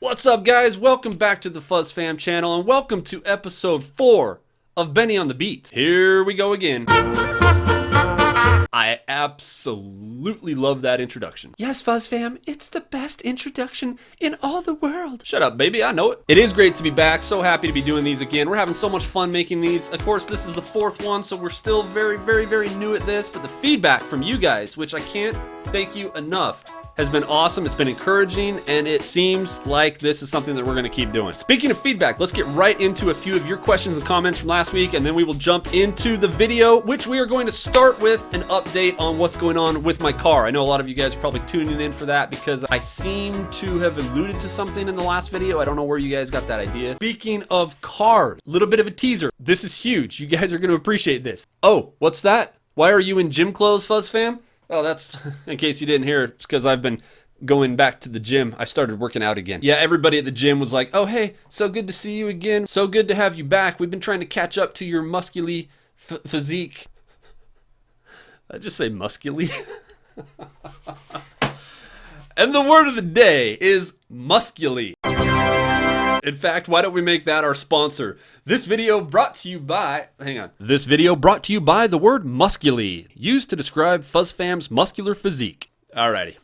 What's up, guys? Welcome back to the FuzzFam channel, and welcome to episode 4 of Benny on the Beat. Here we go again. I absolutely love that introduction. Yes, FuzzFam, it's the best introduction in all the world. Shut up, baby, I know it. It is great to be back. So happy to be doing these again. We're having so much fun making these. Of course, this is the 4th one, so we're still very new at this, but the feedback from you guys, which I can't thank you enough, has been awesome. It's been encouraging, and it seems like this is something that we're gonna keep doing. Speaking of feedback, let's get right into a few of your questions and comments from last week, and then we will jump into the video, which we are going to start with an update on what's going on with my car. I know a lot of you guys are probably tuning in for that because I seem to have alluded to something in the last video. I don't know where you guys got that idea. Speaking of cars, a little bit of a teaser. This is huge. You guys are gonna appreciate this. Oh, what's that? Why are you in gym clothes, FuzzFam? Well, that's, in case you didn't hear, it's because I've been going back to the gym. I started working out again. Yeah, everybody at the gym was like, oh, hey, so good to see you again. So good to have you back. We've been trying to catch up to your musculy physique. I just say musculy. And the word of the day is musculy. In fact, why don't we make that our sponsor? This video brought to you by, This video brought to you by the word musculy, used to describe FuzzFam's muscular physique. Alrighty.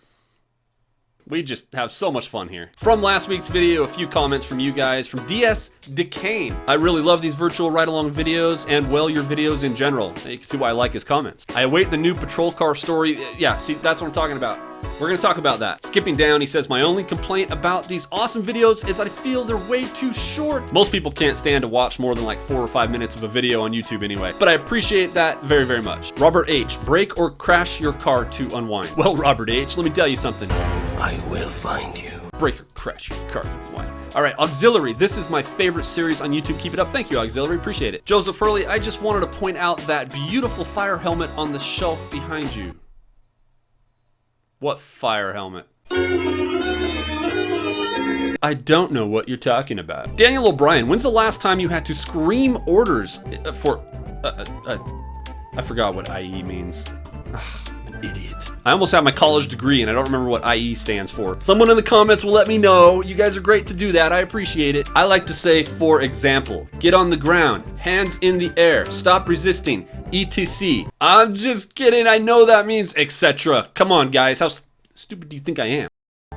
We just have so much fun here. From last week's video, a few comments from you guys. From DS Decane. I really love these virtual ride-along videos and, well, your videos in general. You can see why I like his comments. I await the new patrol car story. Yeah, see, that's what I'm talking about. We're gonna talk about that. Skipping down, he says, my only complaint about these awesome videos is I feel they're way too short. Most people can't stand to watch more than like 4 or 5 minutes of a video on YouTube anyway, but I appreciate that very much. Robert H, break or crash your car to unwind. Well, Robert H, let me tell you something. I will find you. Break or crash your car to unwind. All right, Auxiliary, this is my favorite series on YouTube. Keep it up. Thank you, Auxiliary, appreciate it. Joseph Hurley, I just wanted to point out that beautiful fire helmet on the shelf behind you. What fire helmet? I don't know what you're talking about. Daniel O'Brien, when's the last time you had to scream orders for... I forgot what IE means. Ugh, an idiot. I almost have my college degree and I don't remember what IE stands for. Someone in the comments will let me know. You guys are great to do that. I appreciate it. I like to say, for example, get on the ground, hands in the air, stop resisting, etc. I'm just kidding. I know that means etc. Come on, guys. How stupid do you think I am?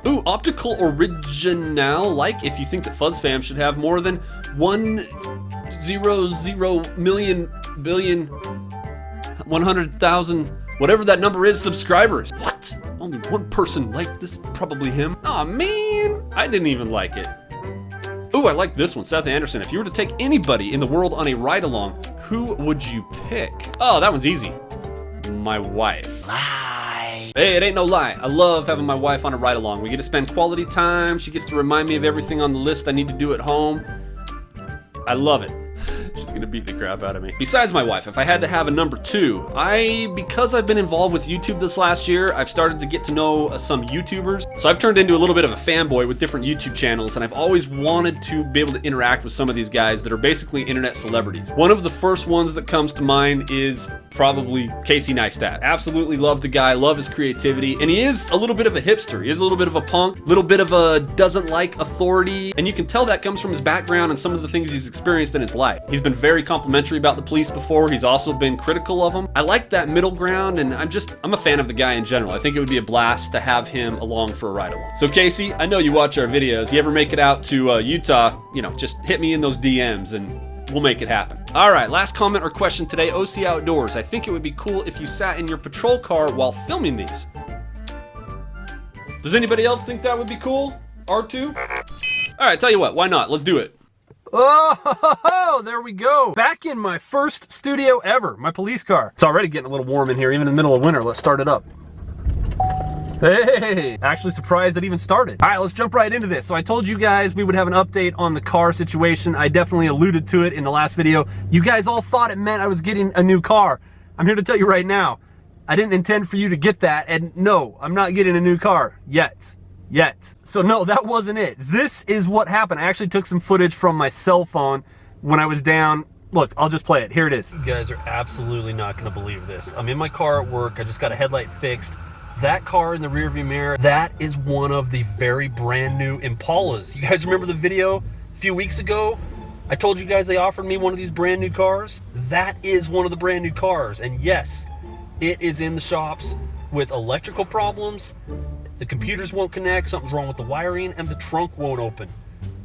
Ooh, optical original. Like if you think that FuzzFam should have more than 100,000 whatever that number is, subscribers. What? Only one person liked this, probably him. Aw, man, I didn't even like it. Ooh, I like this one, Seth Anderson. If you were to take anybody in the world on a ride-along, who would you pick? Oh, that one's easy. My wife. Lie. Hey, it ain't no lie. I love having my wife on a ride-along. We get to spend quality time. She gets to remind me of everything on the list I need to do at home. I love it. She's gonna beat the crap out of me. Besides my wife, if I had to have a number 2, because I've been involved with YouTube this last year, I've started to get to know some YouTubers. So I've turned into a little bit of a fanboy with different YouTube channels, and I've always wanted to be able to interact with some of these guys that are basically internet celebrities. One of the first ones that comes to mind is probably Casey Neistat. Absolutely love the guy, love his creativity, and he is a little bit of a hipster. He is a little bit of a punk, little bit of a doesn't like authority, and you can tell that comes from his background and some of the things he's experienced in his life. He's been very complimentary about the police before. He's also been critical of them. I like that middle ground, and I'm a fan of the guy in general. I think it would be a blast to have him along for a ride along. So Casey, I know you watch our videos. You ever make it out to Utah, you know, just hit me in those DMs and we'll make it happen. All right, last comment or question today, OC Outdoors. I think it would be cool if you sat in your patrol car while filming these. Does anybody else think that would be cool? R2? All right, tell you what, why not? Let's do it. Oh, there we go. Back in my first studio ever, my police car. It's already getting a little warm in here, even in the middle of winter. Let's start it up. Hey, actually surprised it even started. All right, let's jump right into this. So I told you guys we would have an update on the car situation. I definitely alluded to it in the last video. You guys all thought it meant I was getting a new car. I'm here to tell you right now, I didn't intend for you to get that, and no, I'm not getting a new car yet. So no, that wasn't it. This is what happened. I actually took some footage from my cell phone when I was down. Look, I'll just play it. Here it is. You guys are absolutely not gonna believe this. I'm in my car at work. I just got a headlight fixed. that car in the rearview mirror, that is one of the very brand new Impalas. You guys remember the video a few weeks ago? I told you guys they offered me one of these brand new cars. That is one of the brand new cars. And yes, it is in the shops with electrical problems. The computers won't connect, something's wrong with the wiring, and the trunk won't open.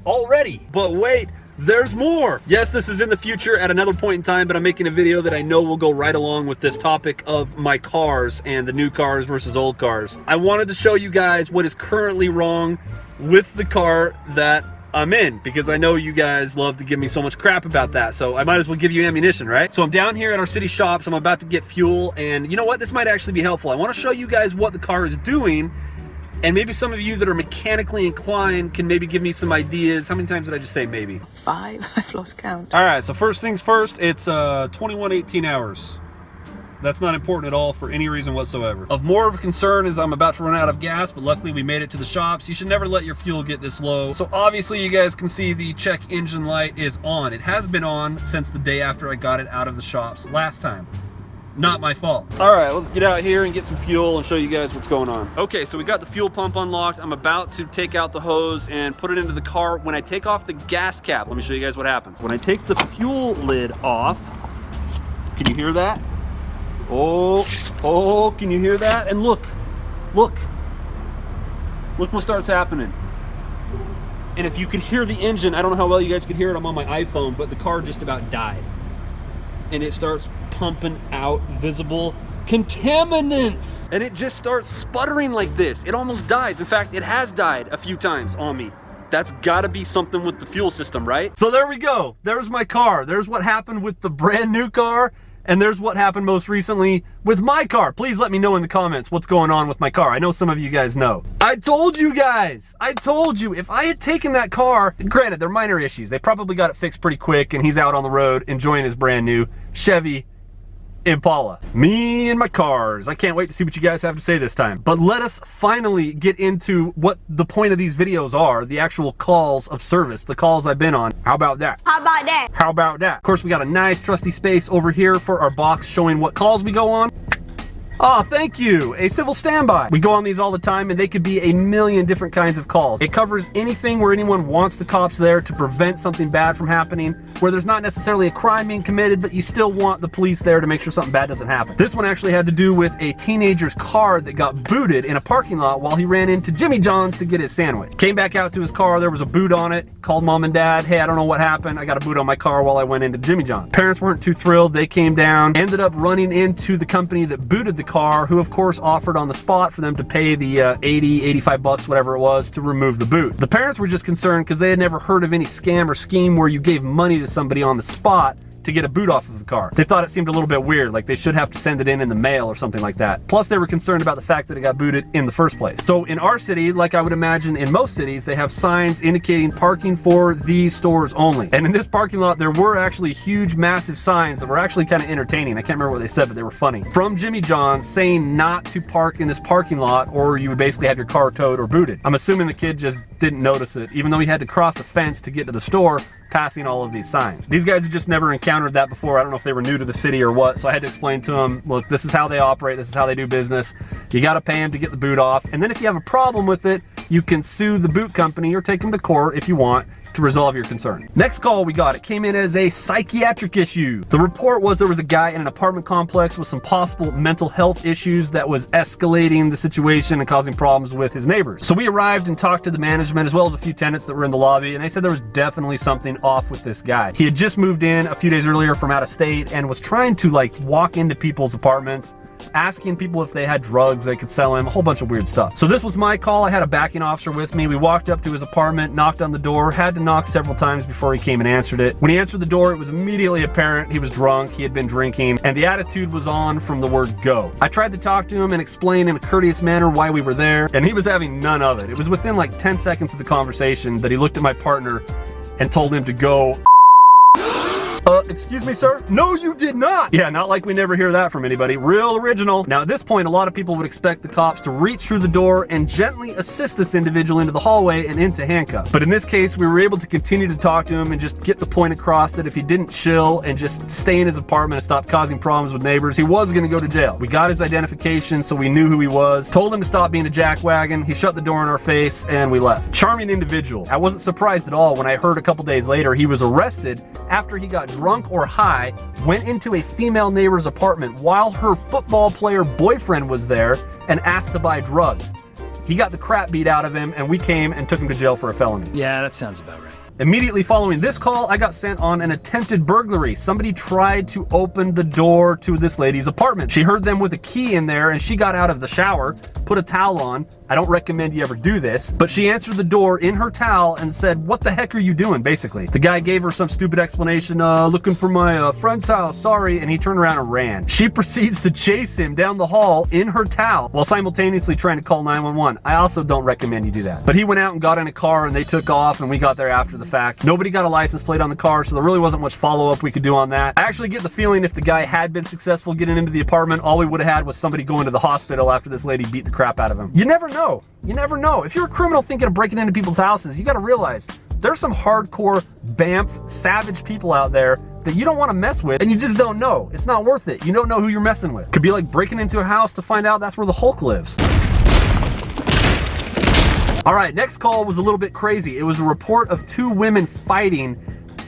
Already. But wait, there's more. Yes, this is in the future at another point in time, but I'm making a video that I know will go right along with this topic of my cars and the new cars versus old cars. I wanted to show you guys what is currently wrong with the car that I'm in, because I know you guys love to give me so much crap about that, so I might as well give you ammunition, right? So I'm down here at our city shops, I'm about to get fuel, and you know what? This might actually be helpful. I want to show you guys what the car is doing, and maybe some of you that are mechanically inclined can maybe give me some ideas. How many times did I just say maybe? 5. I've lost count. All right, so first things first, it's 21:18 hours. That's not important at all for any reason whatsoever. Of more of a concern is I'm about to run out of gas, but luckily we made it to the shops. You should never let your fuel get this low. So obviously you guys can see the check engine light is on. It has been on since the day after I got it out of the shops last time. Not my fault. All right, let's get out here and get some fuel and show you guys what's going on. Okay, so we got the fuel pump unlocked. I'm about to take out the hose and put it into the car. When I take off the gas cap, let me show you guys what happens. When I take the fuel lid off, can you hear that? Oh, can you hear that? And look what starts happening. And if you could hear the engine, I don't know how well you guys could hear it, I'm on my iPhone, but the car just about died. And it starts pumping out visible contaminants. And it just starts sputtering like this. It almost dies. In fact, it has died a few times on me. That's gotta be something with the fuel system, right? So there we go. There's my car. There's what happened with the brand new car. And there's what happened most recently with my car. Please let me know in the comments what's going on with my car. I know some of you guys know. I told you guys, if I had taken that car, granted, they're minor issues. They probably got it fixed pretty quick and he's out on the road enjoying his brand new Chevy Impala. Me and my cars. I can't wait to see what you guys have to say this time. But let us finally get into what the point of these videos are, the actual calls of service, the calls I've been on. How about that? How about that? How about that? Of course, we got a nice trusty space over here for our box showing what calls we go on. Oh, thank you. A civil standby. We go on these all the time and they could be a million different kinds of calls. It covers anything where anyone wants the cops there to prevent something bad from happening, where there's not necessarily a crime being committed, but you still want the police there to make sure something bad doesn't happen. This one actually had to do with a teenager's car that got booted in a parking lot while he ran into Jimmy John's to get his sandwich. Came back out to his car, there was a boot on it, called mom and dad, hey, I don't know what happened, I got a boot on my car while I went into Jimmy John's. Parents weren't too thrilled, they came down, ended up running into the company that booted the car, who of course offered on the spot for them to pay the 80, 85 bucks, whatever it was, to remove the boot. The parents were just concerned because they had never heard of any scam or scheme where you gave money to somebody on the spot to get a boot off of the car. They thought it seemed a little bit weird, like they should have to send it in the mail or something like that. Plus they were concerned about the fact that it got booted in the first place. So in our city, like I would imagine in most cities, they have signs indicating parking for these stores only. And in this parking lot, there were actually huge, massive signs that were actually kind of entertaining. I can't remember what they said, but they were funny. From Jimmy John's saying not to park in this parking lot or you would basically have your car towed or booted. I'm assuming the kid just didn't notice it, even though he had to cross a fence to get to the store, passing all of these signs. These guys had just never encountered that before. I don't know if they were new to the city or what, so I had to explain to them, look, this is how they operate, this is how they do business. You gotta pay them to get the boot off, and then if you have a problem with it, you can sue the boot company or take them to court if you want to resolve your concern. Next call we got, it came in as a psychiatric issue. The report was there was a guy in an apartment complex with some possible mental health issues that was escalating the situation and causing problems with his neighbors. So we arrived and talked to the management as well as a few tenants that were in the lobby, and they said there was definitely something off with this guy. He had just moved in a few days earlier from out of state and was trying to like walk into people's apartments, asking people if they had drugs they could sell him, a whole bunch of weird stuff. So this was my call. I had a backing officer with me. We walked up to his apartment, knocked on the door, had to knock several times before he came and answered it. When he answered the door, it was immediately apparent he was drunk, he had been drinking, and the attitude was on from the word go. I tried to talk to him and explain in a courteous manner why we were there, and he was having none of it. It was within like 10 seconds of the conversation that he looked at my partner and told him to go. Excuse me, sir? No, you did not. Yeah, not like we never hear that from anybody. Real original. Now, at this point, a lot of people would expect the cops to reach through the door and gently assist this individual into the hallway and into handcuffs. But in this case, we were able to continue to talk to him and just get the point across that if he didn't chill and just stay in his apartment and stop causing problems with neighbors, he was gonna go to jail. We got his identification, so we knew who he was, told him to stop being a jackwagon, he shut the door in our face, and we left. Charming individual. I wasn't surprised at all when I heard a couple days later he was arrested after he got drunk or high, went into a female neighbor's apartment while her football player boyfriend was there and asked to buy drugs. He got the crap beat out of him, and we came and took him to jail for a felony. Yeah, that sounds about right. Immediately following this call, I got sent on an attempted burglary. Somebody tried to open the door to this lady's apartment. She heard them with a key in there, and she got out of the shower, put a towel on. I don't recommend you ever do this, but she answered the door in her towel and said, "What the heck are you doing?" basically. The guy gave her some stupid explanation, looking for my friend's house, sorry, and he turned around and ran. She proceeds to chase him down the hall in her towel while simultaneously trying to call 911. I also don't recommend you do that. But he went out and got in a car and they took off, and we got there after the fact. Nobody got a license plate on the car, so there really wasn't much follow-up we could do on that. I actually get the feeling if the guy had been successful getting into the apartment, all we would have had was somebody going to the hospital after this lady beat the crap out of him. You never know. You never know. If you're a criminal thinking of breaking into people's houses, you gotta realize there's some hardcore, Banff, savage people out there that you don't want to mess with, and you just don't know. It's not worth it. You don't know who you're messing with. Could be like breaking into a house to find out that's where the Hulk lives. All right, next call was a little bit crazy. It was a report of two women fighting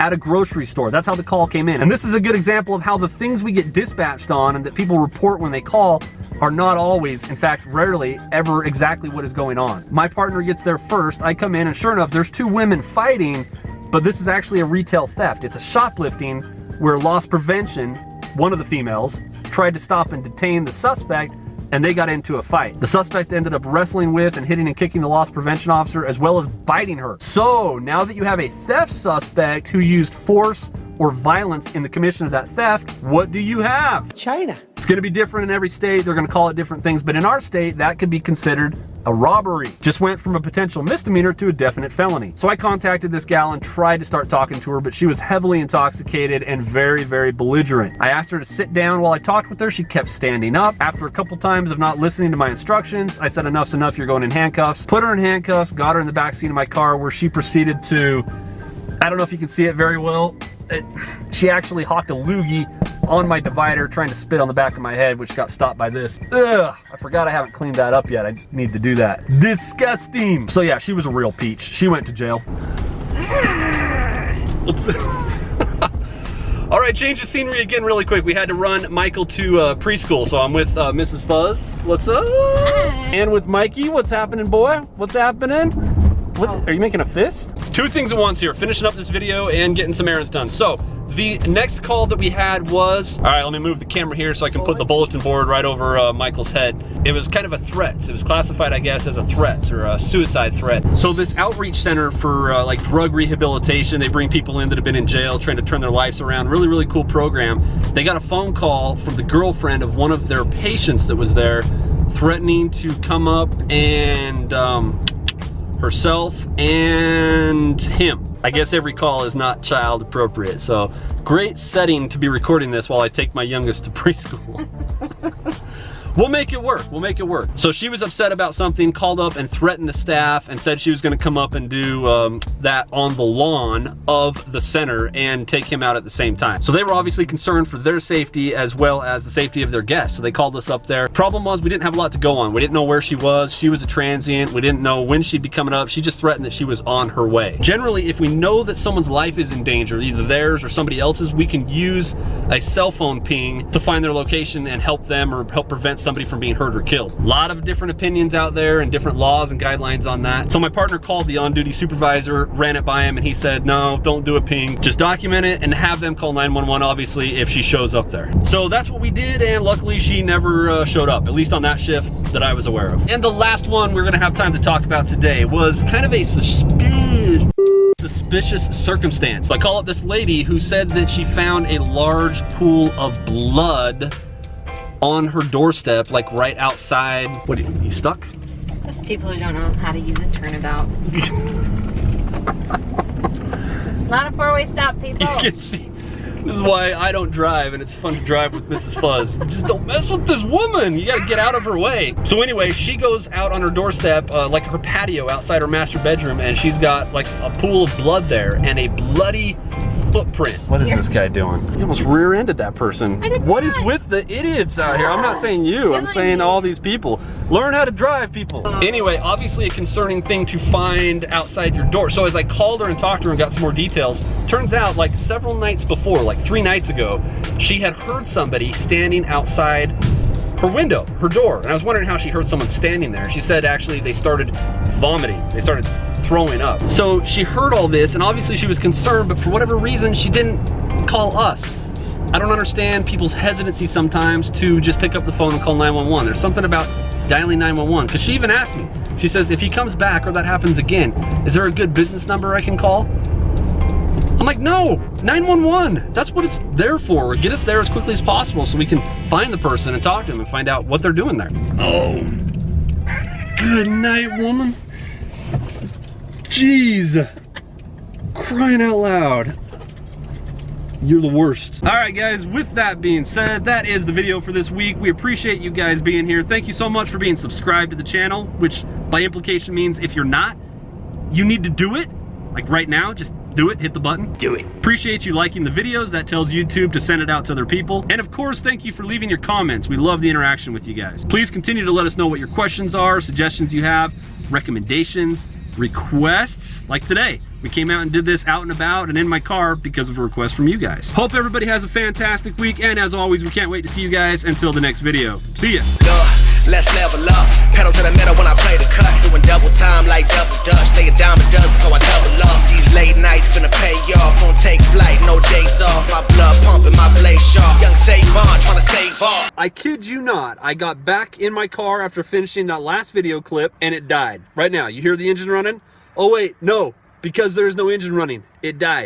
at a grocery store. That's how the call came in. And this is a good example of how the things we get dispatched on and that people report when they call are not always, in fact, rarely, ever exactly what is going on. My partner gets there first. I come in and sure enough, there's two women fighting, but this is actually a retail theft. It's a shoplifting where loss prevention, one of the females, tried to stop and detain the suspect, and they got into a fight. The suspect ended up wrestling with and hitting and kicking the loss prevention officer, as well as biting her. So now that you have a theft suspect who used force or violence in the commission of that theft, what do you have? China. It's gonna be different in every state. They're gonna call it different things, but in our state, that could be considered a robbery. Just went from a potential misdemeanor to a definite felony. So I contacted this gal and tried to start talking to her, but she was heavily intoxicated and very, very belligerent. I asked her to sit down while I talked with her. She kept standing up. After a couple times of not listening to my instructions, I said, enough's enough, you're going in handcuffs. Put her in handcuffs, got her in the backseat of my car, where she proceeded to, I don't know if you can see it very well, she actually hawked a loogie on my divider, trying to spit on the back of my head, which got stopped by this. Ugh, I forgot I haven't cleaned that up yet. I need to do that. Disgusting. So yeah, she was a real peach. She went to jail. All right, change of scenery again really quick. We had to run Michael to preschool, so I'm with Mrs. Fuzz. What's up? Hi. And with Mikey. What's happening, boy? What's happening? What, are you making a fist? Two things at once here, finishing up this video and getting some errands done. So, the next call that we had was, all right, let me move the camera here so I can put the bulletin board right over Michael's head. It was kind of a threat. It was classified, I guess, as a threat or a suicide threat. So this outreach center for like drug rehabilitation, they bring people in that have been in jail, trying to turn their lives around. Really, really cool program. They got a phone call from the girlfriend of one of their patients that was there, threatening to come up and herself and him. I guess every call is not child appropriate, so great setting to be recording this while I take my youngest to preschool. We'll make it work, we'll make it work. So she was upset about something, called up and threatened the staff and said she was gonna come up and do that on the lawn of the center and take him out at the same time. So they were obviously concerned for their safety as well as the safety of their guests. So they called us up there. Problem was, we didn't have a lot to go on. We didn't know where she was. She was a transient. We didn't know when she'd be coming up. She just threatened that she was on her way. Generally, if we know that someone's life is in danger, either theirs or somebody else's, we can use a cell phone ping to find their location and help them or help prevent somebody from being hurt or killed. A lot of different opinions out there and different laws and guidelines on that. So my partner called the on-duty supervisor, ran it by him, and he said, no, don't do a ping. Just document it and have them call 911, obviously, if she shows up there. So that's what we did, and luckily she never showed up, at least on that shift that I was aware of. And the last one we're gonna have time to talk about today was kind of a suspicious circumstance. I call up this lady who said that she found a large pool of blood on her doorstep, like right outside. What, you stuck? Just people who don't know how to use a turnabout. It's not a four-way stop, people. You can see This is why I don't drive, and it's fun to drive with Mrs. Fuzz. Just don't mess with this woman. You gotta get out of her way. So anyway, she goes out on her doorstep, like her patio outside her master bedroom, and she's got like a pool of blood there and a bloody footprint. What is this guy doing? He almost rear-ended that person. What is with the idiots out here? I'm not saying you, I'm saying all these people. Learn how to drive, people. Anyway, obviously a concerning thing to find outside your door. So as I called her and talked to her and got some more details, turns out like several nights before, like 3 nights ago, she had heard somebody standing outside her window, her door. And I was wondering how she heard someone standing there. She said actually they started vomiting. They started throwing up. So she heard all this, and obviously she was concerned, but for whatever reason, she didn't call us. I don't understand people's hesitancy sometimes to just pick up the phone and call 911. There's something about dialing 911, because she even asked me. She says, if he comes back or that happens again, is there a good business number I can call? I'm like, no, 911. That's what it's there for. Get us there as quickly as possible so we can find the person and talk to them and find out what they're doing there. Oh, good night, woman. Jeez, crying out loud. You're the worst. All right, guys, with that being said, that is the video for this week. We appreciate you guys being here. Thank you so much for being subscribed to the channel, which by implication means if you're not, you need to do it. Like right now, just do it, hit the button. Do it. Appreciate you liking the videos. That tells YouTube to send it out to other people. And of course, thank you for leaving your comments. We love the interaction with you guys. Please continue to let us know what your questions are, suggestions you have, recommendations, requests, like today. We came out and did this out and about and in my car because of a request from you guys. Hope everybody has a fantastic week, and as always, we can't wait to see you guys until the next video. See ya. Let's level up. Pedal to the metal when I play the cut. Doing double time like double dutch. Stay a dime a dozen, so I double up. These late nights finna pay off. Gonna take flight, no days off. My blood pumping, my blade sharp. Young Savon, trying to save all. I kid you not, I got back in my car after finishing that last video clip and it died. Right now, you hear the engine running? Oh wait, no, because there's no engine running. It died.